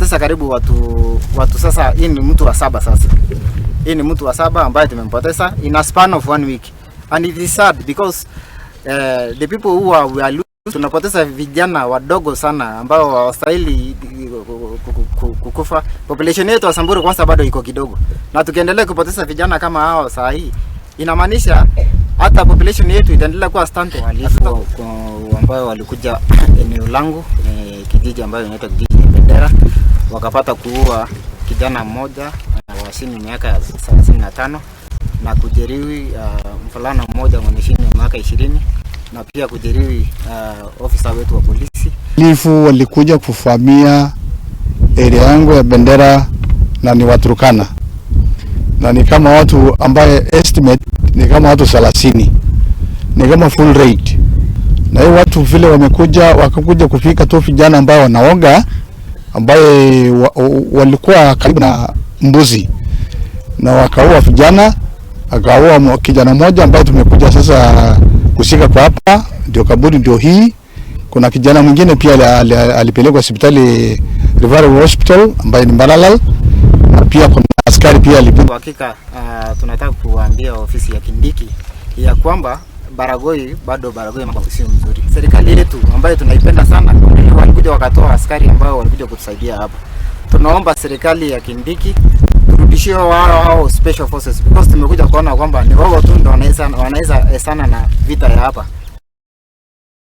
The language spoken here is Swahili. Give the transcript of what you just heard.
tumepoteza karibu watu sasa. Hii ni mtu wa 7 sasa. Hii ni mtu wa 7 ambaye tumempoteza in a span of 1 week, and it is sad because the people who we are tunapoteza vijana wadogo sana ambao hawastahili kukufa. Population yetu ya Samburu kwanza bado iko kidogo, na tukiendelea kupoteza vijana kama hao saa hii, inamaanisha hata population yetu itaendelea kuwa stunted. Walifu ambao walikuja eneo langu, kijiji ambayo inaitwa kijiji Bendera, wakapata kuua kijana mmoja wa chini miaka 35 na kujeruhi mvulana mmoja mwenye chini miaka 20 na pia kujeruhi ofisa wetu wa polisi. Walifu walikuja kufamia area yangu ya Bendera na ni Waturkana, na ni kama watu ambaye estimate ni kama watu 30, ni kama full rate. Na hiyo watu vile wakakuja kufika tu vijana ambao wanaoga, ambaye walikuwa karibu na mbuzi, na wakaua vijana, akaua kijana mmoja ambaye tumekuja sasa kushika kwa hapa, ndio kaburi ndio hii. Kuna kijana mwingine pia alipelekwa hospitali Referral Hospital ambaye ni Mbalala, na pia kuna askari pia alipelekwa. Hakika tunataka kuambia ofisi ya Kindiki ya kwamba Baragoi mambo sio mzuri. Serikali yetu ambayo tunaipenda sana walikuja wakatoa askari ambao walikuja kutusaidia hapa. Tunaomba serikali ya Kindiki turudishie wao special forces, because tumekuja kuona kwamba ni wao tu ndio wanaweza sana na vita ya hapa.